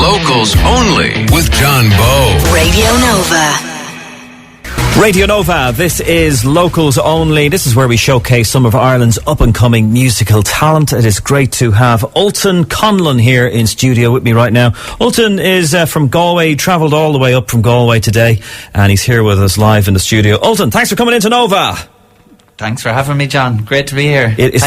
Locals Only with John Bowe. Radio Nova. Radio Nova, this is Locals Only. This is where we showcase some of Ireland's up-and-coming musical talent. It is great to have Ultan Conlon here in studio with me right now. Ultan is from Galway, travelled all the way up from Galway today, and he's here with us live in the studio. Ultan, thanks for coming into Nova. Thanks for having me, John. Great to be here. It is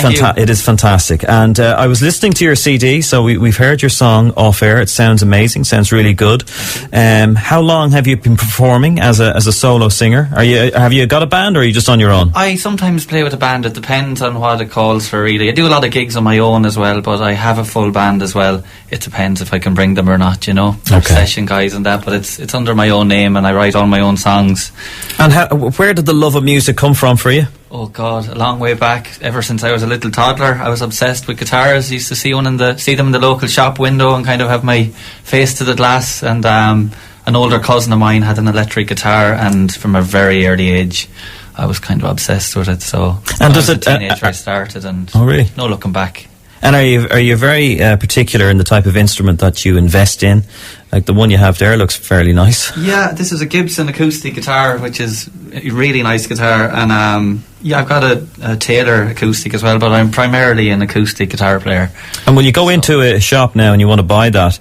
fantastic. And I was listening to your CD, so we've heard your song off air. It sounds amazing, sounds really good. How long have you been performing as a solo singer? Have you got a band, or are you just on your own? I sometimes play with a band. It depends on what it calls for, really. I do a lot of gigs on my own as well, but I have a full band as well. It depends if I can bring them or not, you know. Okay. Session guys and that, but it's under my own name, and I write all my own songs. And where did the love of music come from for you? Oh God, a long way back. Ever since I was a little toddler, I was obsessed with guitars. I used to see them in the local shop window and kind of have my face to the glass. And an older cousin of mine had an electric guitar, and from a very early age, I was kind of obsessed with it. So when I was a teenager, I started, and really? No looking back. And are you very particular in the type of instrument that you invest in? Like the one you have there looks fairly nice. Yeah, this is a Gibson acoustic guitar, which is a really nice guitar. And I've got a Taylor acoustic as well, but I'm primarily an acoustic guitar player. And when you go into a shop now and you want to buy that,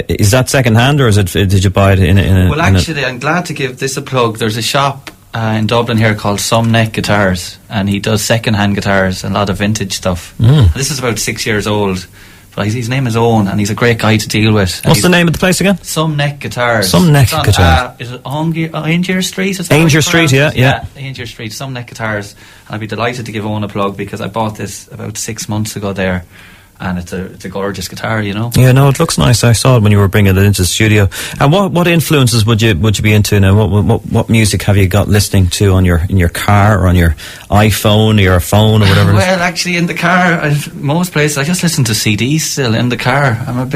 is that second hand, or did you buy it in a... Well, actually, I'm glad to give this a plug. There's a shop in Dublin here called Some Neck Guitars, and he does second-hand guitars and a lot of vintage stuff. This is about 6 years old, but his name is Owen, and he's a great guy to deal with. What's the name of the place again? Some Neck Guitars. Some Neck Guitars. Is it Aungier Street? Aungier Street, yeah. Aungier Street, Some Neck Guitars. And I'd be delighted to give Owen a plug, because I bought this about 6 months ago there. And it's a gorgeous guitar, you know. Yeah, no, it looks nice. I saw it when you were bringing it into the studio. And what influences would you be into now? What music have you got listening to in your car, or on your iPhone, or your phone, or whatever? Well, actually, in the car, most places I just listen to CDs still in the car. I'm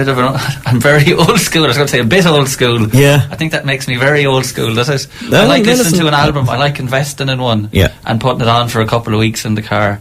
very old school. I was going to say a bit old school. Yeah, I think that makes me very old school. Does it? I like listening to an album. I like investing in one. Yeah. And putting it on for a couple of weeks in the car.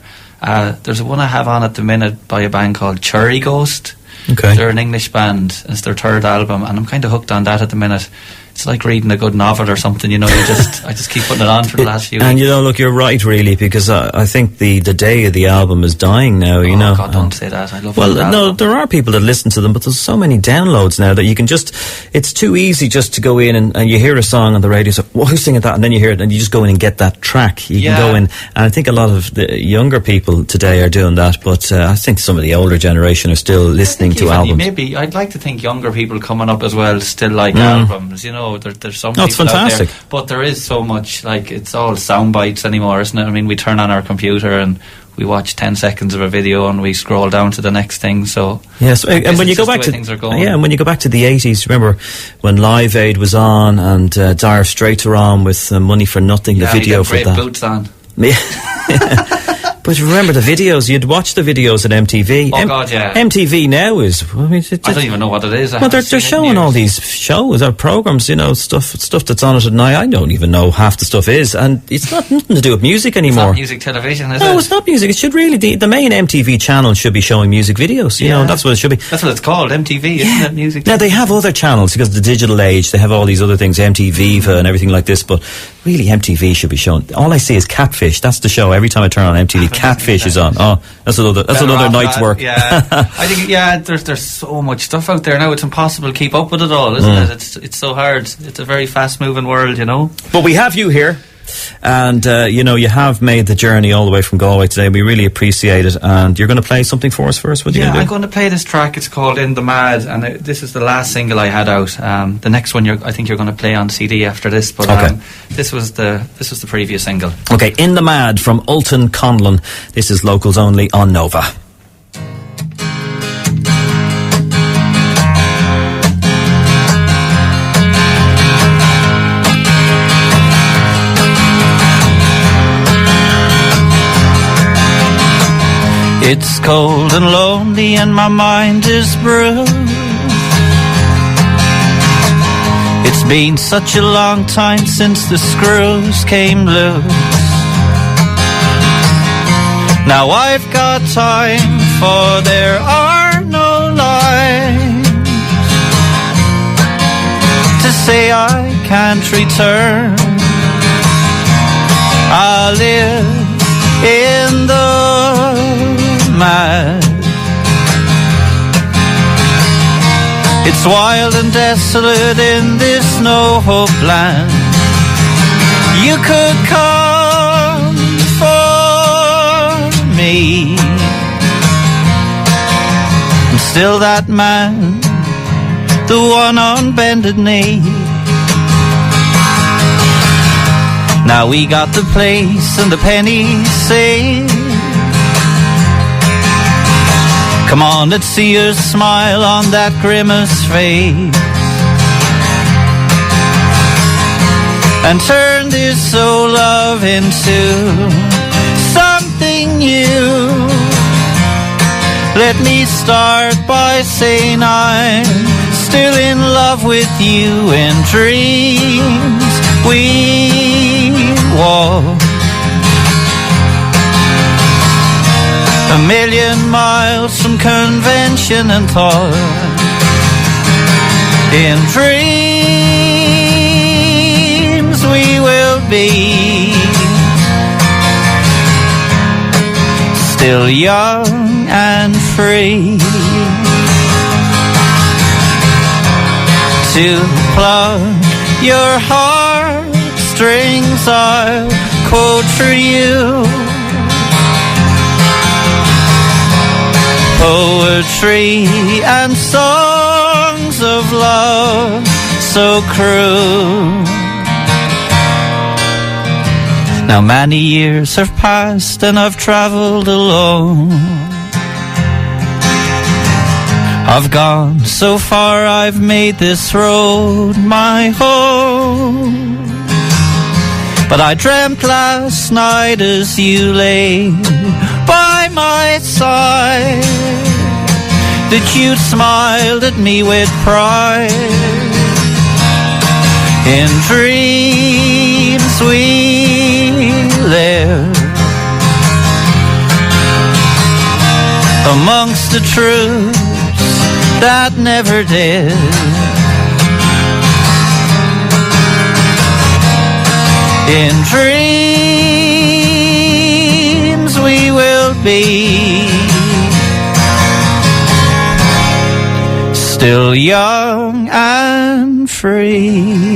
There's one I have on at the minute by a band called Cherry Ghost. Okay. They're an English band. It's their third album, and I'm kind of hooked on that at the minute. It's like reading a good novel or something, you know. I just keep putting it on for the last few weeks. And you know, look, you're right, really, because I think the day of the album is dying now. You know, God, don't say that. I love. Well, no, there are people that listen to them, but there's so many downloads now that you can just. It's too easy just to go in and you hear a song on the radio. So, well, who's singing that? And then you hear it, and you just go in and get that track. You can go in, and I think a lot of the younger people today are doing that. But I think some of the older generation are still listening to albums. Maybe I'd like to think younger people coming up as well still like albums. You know. There's some people it's fantastic. Out there, but there is so much, like, it's all sound bites anymore, isn't it? I mean, we turn on our computer and we watch 10 seconds of a video and we scroll down to the next thing. So yes, and when you go back to and when you go back to the 80s, remember when Live Aid was on and Dire Straits were on with Money for Nothing, the video for that. Boots on. But remember the videos, you'd watch the videos at MTV. Oh God, yeah. MTV now is, I mean, I don't even know what it is. Well, they're showing all these shows or programs, you know, stuff that's on it at night. I don't even know half the stuff is, and it's not nothing to do with music anymore. It's not music television, is it? No, it's not music. It should really, the main MTV channel should be showing music videos, you know, that's what it should be. That's what it's called, MTV, isn't it? Music. Now, they have other channels, because of the digital age, they have all these other things, MTV and everything like this, but really MTV should be showing. All I see is Catfish. That's the show. Every time I turn on MTV, Catfish is on. Oh, that's another night's work. Yeah. I think there's so much stuff out there now. It's impossible to keep up with it all, isn't it? It's so hard. It's a very fast moving world, you know. But we have you here. And you know, you have made the journey all the way from Galway today. We really appreciate it. And you're going to play something for us first. What are you going to do? I'm going to play this track. It's called In the Mad, and this is the last single I had out. The next one I think you're going to play on CD after this. But this was the previous single. Okay, In the Mad from Ultan Conlon. This is Locals Only on Nova. It's cold and lonely and my mind is bruised. It's been such a long time since the screws came loose. Now I've got time, for there are no lines say I can't return. I live in the mad. It's wild and desolate in this no-hope land. You could come for me. I'm still that man, the one on bended knee. Now we got the place and the pennies saved. Come on, let's see your smile on that grimace face, and turn this old love into something new. Let me start by saying I'm still in love with you. In dreams we walk a million miles from convention and thought. In dreams we will be still young and free to plug your heartstrings. I'll quote for you poetry and songs of love so cruel. Now many years have passed and I've travelled alone. I've gone so far, I've made this road my home. But I dreamt last night as you lay by my side that you smiled at me with pride. In dreams we live amongst the truths that never did. In dreams we will be still young and free.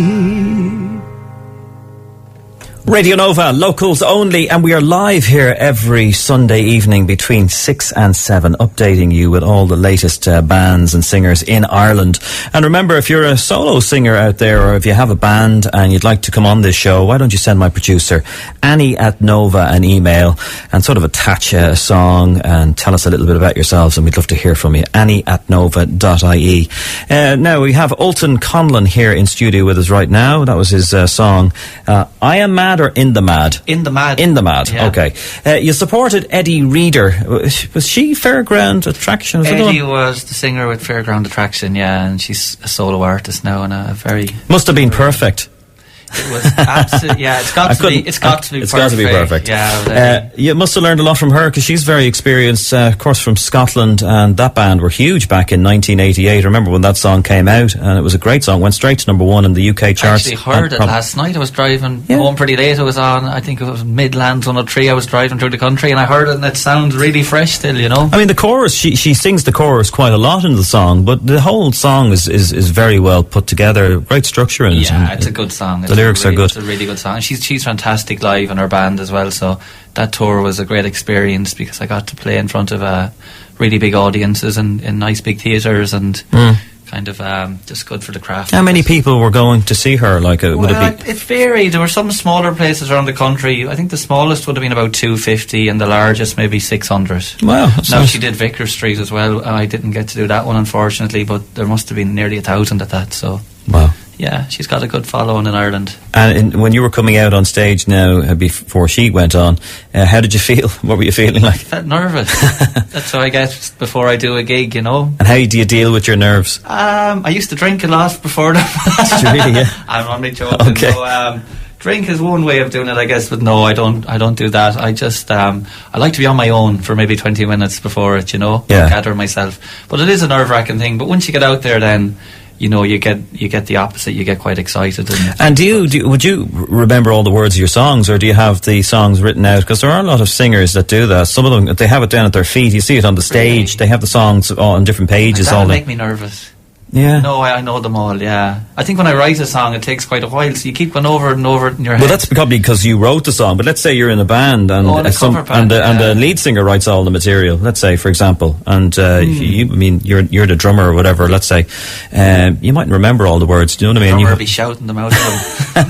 Radio Nova, locals only, and we are live here every Sunday evening between 6 and 7, updating you with all the latest bands and singers in Ireland. And remember, if you're a solo singer out there, or if you have a band and you'd like to come on this show, why don't you send my producer, Annie at Nova, an email and sort of attach a song and tell us a little bit about yourselves, and we'd love to hear from you. Annie at nova.ie. Now, we have Ultan Conlon here in studio with us right now. That was his song, I Am Mad or In the Mad? In the Mad. In the Mad, yeah. Okay. You supported Eddie Reader. Was she Fairground Attraction? Eddie was the singer with Fairground Attraction, yeah, and she's a solo artist now, and a very... Must have been perfect. It was absolutely, yeah, it's got to be perfect. Yeah. You must have learned a lot from her, because she's very experienced, of course, from Scotland, and that band were huge back in 1988. I remember when that song came out, and it was a great song. Went straight to #1 in the UK charts. I actually heard it last night. I was driving home pretty late. It was on, I think it was Midlands 103. I was driving through the country, and I heard it, and it sounds really fresh still, you know. I mean, the chorus, she sings the chorus quite a lot in the song, but the whole song is very well put together. Great structure in it. Yeah, it's a good song. The lyrics are good. It's a really good song. She's fantastic live in her band as well, so that tour was a great experience, because I got to play in front of really big audiences and in nice big theatres, and kind of just good for the craft. How many people were going to see her? It varied. There were some smaller places around the country. I think the smallest would have been about 250 and the largest maybe 600. Wow. Now she did Vicar Street as well. I didn't get to do that one, unfortunately, but there must have been nearly 1,000 at that. So wow. Yeah, she's got a good following in Ireland. And when you were coming out on stage now, before she went on, how did you feel? What were you feeling like? I felt nervous. That's how I get before I do a gig, you know. And how do you deal with your nerves? I used to drink a lot before that. Did you really? Yeah. I'm only joking. Okay. So, drink is one way of doing it, I guess, but no, I don't do that. I just I like to be on my own for maybe 20 minutes before it, you know. Yeah. Gather myself. But it is a nerve-wracking thing. But once you get out there, then you know, you get the opposite. You get quite excited. And would you remember all the words of your songs, or do you have the songs written out? Because there are a lot of singers that do that. Some of them, they have it down at their feet. You see it on the stage. Really? They have the songs on different pages. That would make me nervous. Yeah. No, I know them all, yeah. I think when I write a song, it takes quite a while, so you keep going over it and over it in your head. Well, that's probably because you wrote the song, but let's say you're in a band and the lead singer writes all the material, let's say, for example, and you're the drummer or whatever, let's say, you mightn't remember all the words, do you know what I mean? The drummer would be shouting them out of them.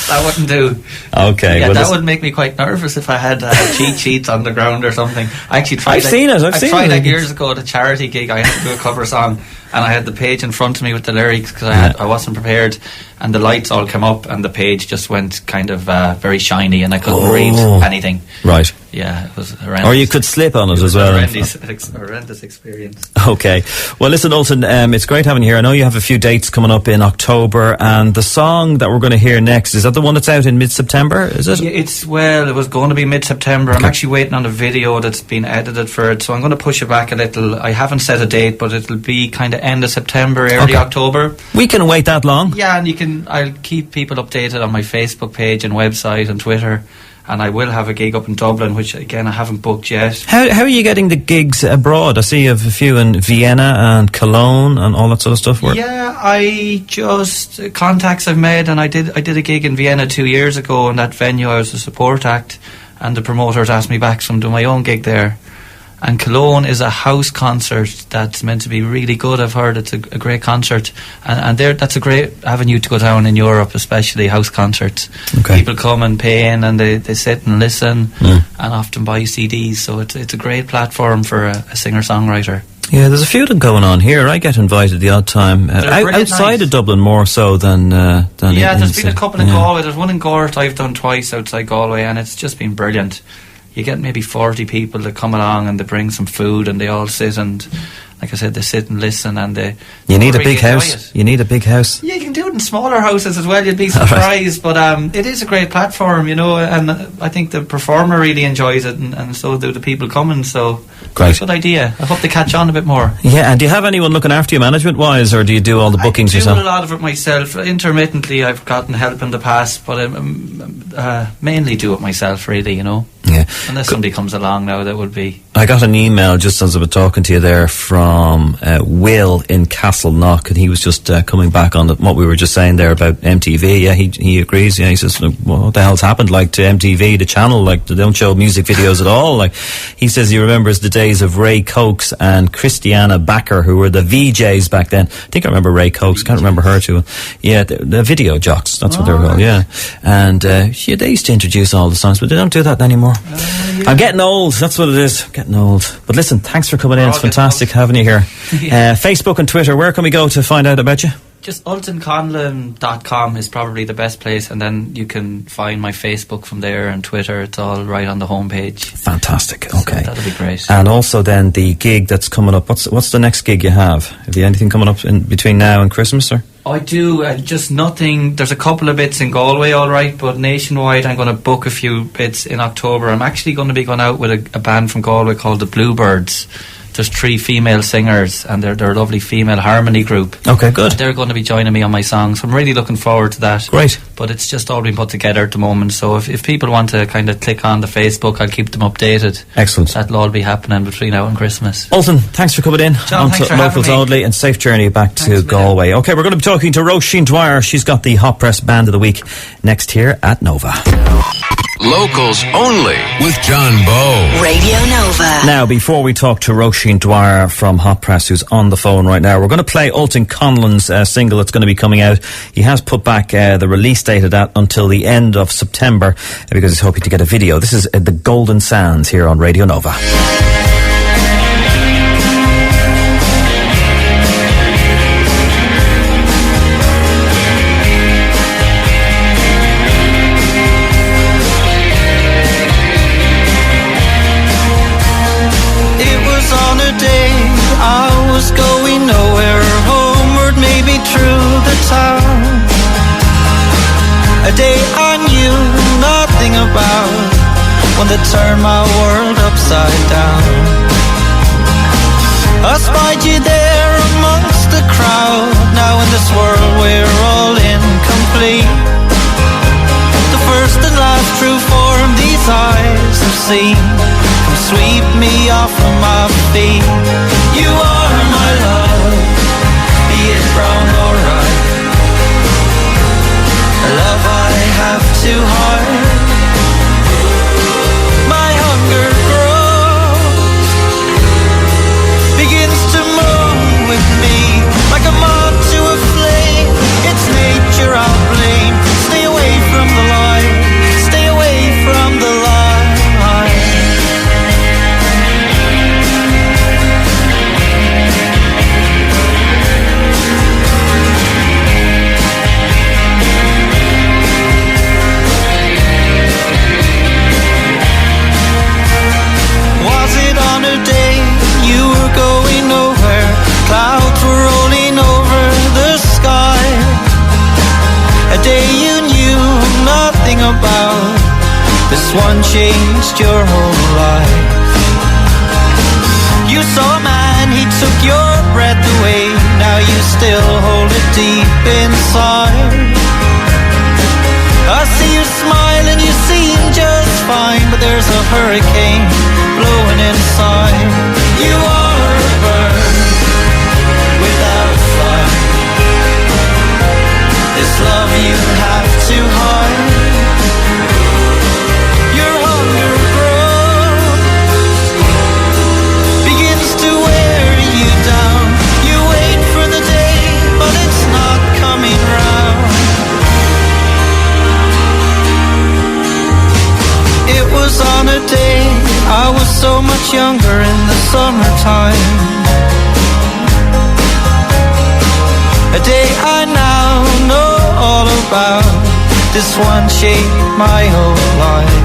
That wouldn't do. Okay. Yeah, that would make me quite nervous if I had cheat sheets on the ground or something. I actually tried I've seen it years ago at a charity gig. I had to do a cover song, and I had the page in front of me with the lyrics because I wasn't prepared, and the lights all came up and the page just went kind of very shiny and I couldn't read anything. Right. Yeah, it was horrendous. Or you could slip on it as well. Horrendous experience. Okay. Well, listen, Ultan, it's great having you here. I know you have a few dates coming up in October, and the song that we're going to hear next, is that the one that's out in mid-September, is it? Yeah, it was going to be mid-September. Okay. I'm actually waiting on a video that's been edited for it, so I'm going to push it back a little. I haven't set a date, but it'll be kind of end of September, early October. We can wait that long? Yeah, and I'll keep people updated on my Facebook page and website and Twitter. And I will have a gig up in Dublin, which, again, I haven't booked yet. How are you getting the gigs abroad? I see you have a few in Vienna and Cologne and all that sort of stuff. Yeah, I just... contacts I've made, and I did a gig in Vienna 2 years ago. In that venue, I was a support act, and the promoters asked me back, so I'm doing my own gig there. And Cologne is a house concert that's meant to be really good. I've heard it's a great concert, and that's a great avenue to go down in Europe, especially house concerts. Okay. People come and pay in, and they sit and listen, and often buy CDs. So it's a great platform for a singer-songwriter. Yeah, there's a few of them going on here. I get invited the odd time outside of Dublin more so than there's been a couple in Galway. There's one in Gort I've done twice outside Galway, and it's just been brilliant. You get maybe 40 people that come along and they bring some food and they all sit and, like I said, they sit and listen and they... You need a big house. You need a big house. Yeah, you can do it in smaller houses as well. You'd be surprised. But it is a great platform, you know, and I think the performer really enjoys it, and so do the people coming. So great. Good idea. I hope they catch on a bit more. Yeah, and do you have anyone looking after you management-wise, or do you do all the bookings yourself? I do a lot of it myself. Intermittently, I've gotten help in the past, but I mainly do it myself, really, you know. Yeah. Unless somebody comes along now, that would be... I got an email just as I was talking to you there from Will in Castleknock, and he was just coming back on what we were just saying there about MTV. Yeah, he agrees. Yeah, he says, what the hell's happened like to MTV, the channel? Like, they don't show music videos at all. Like, he says he remembers the days of Ray Cokes and Christiana Backer, who were the VJs back then. I think I remember Ray Cokes. Can't remember her too. Yeah, the video jocks. That's what they were called. Yeah, and they used to introduce all the songs, but they don't do that anymore. Yeah. I'm getting old. That's what it is. Getting old. But listen, thanks for coming in. It's fantastic having you here. Facebook and Twitter. Where can we go to find out about you? Just ultanconlon.com is probably the best place, and then you can find my Facebook from there and Twitter. It's all right on the homepage. Fantastic. Okay, so that'll be great. And also then the gig that's coming up. What's the next gig you have? Have you anything coming up in between now and Christmas, or? I do, just nothing. There's a couple of bits in Galway, all right, but nationwide I'm going to book a few bits in October. I'm actually going to be going out with a band from Galway called the Bluebirds. There's 3 female singers, and they're a lovely female harmony group. Okay, good. And they're going to be joining me on my songs. So I'm really looking forward to that. Great. But it's just all been put together at the moment. So if people want to kind of click on the Facebook, I'll keep them updated. Excellent. That'll all be happening between now and Christmas. Ultan, thanks for coming in. John, thanks for Locals Only, and safe journey back to Galway. Okay, we're going to be talking to Roisin Dwyer. She's got the Hot Press Band of the Week next here at Nova. Locals Only with John Bowe. Radio Nova. Now, before we talk to Roisin Dwyer from Hot Press, who's on the phone right now, we're going to play Ultan Conlon's single that's going to be coming out. He has put back the release date of that until the end of September because he's hoping to get a video. This is The Golden Sands here on Radio Nova. A day I knew nothing about, one that turned my world upside down. I spied you there amongst the crowd. seen. Come sweep me off of my feet. You are my love, be it wrong or right. Love I have to hide. My hunger grows, begins to move with me, like a moth to a flame. It's nature I'll blame. Stay away from the light, stay away from the light. Was it on a day you were going nowhere? Clouds were rolling over the sky. A day you knew nothing about. This one changed your whole life. You saw a man, he took your breath away. Now you still hold it deep inside. I see you smile and you seem just fine, but there's a hurricane blowing inside. You are a bird without flight. This love you have to hide. Your hunger grows, begins to wear you down. You wait for the day, but it's not coming round. It was on a day I was so much younger in the summertime. A day I now know all about. This one shaped my whole life.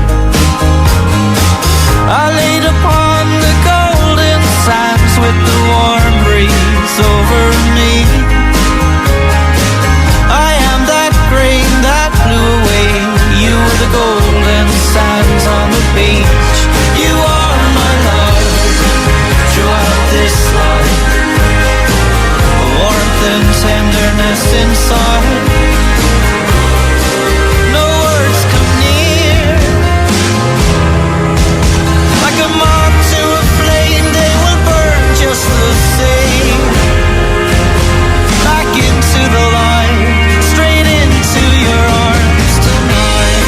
I laid upon the golden sands with the warm breeze over me. I am that grain that blew away. You were the golden sands on the beach. You are my love throughout this life. Warmth and tenderness inside. No words come near. Like a moth to a flame, they will burn just the same. Back into the light, straight into your arms tonight.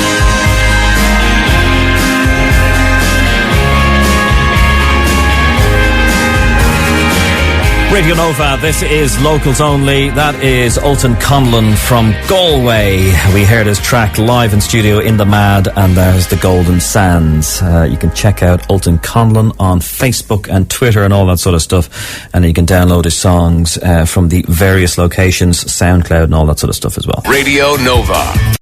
Radio Nova, this is Locals Only. That is Ultan Conlon from Galway. We heard his track live in studio in the Mad, and there's the Golden Sands. You can check out Ultan Conlon on Facebook and Twitter and all that sort of stuff, and you can download his songs from the various locations, SoundCloud and all that sort of stuff as well. Radio Nova.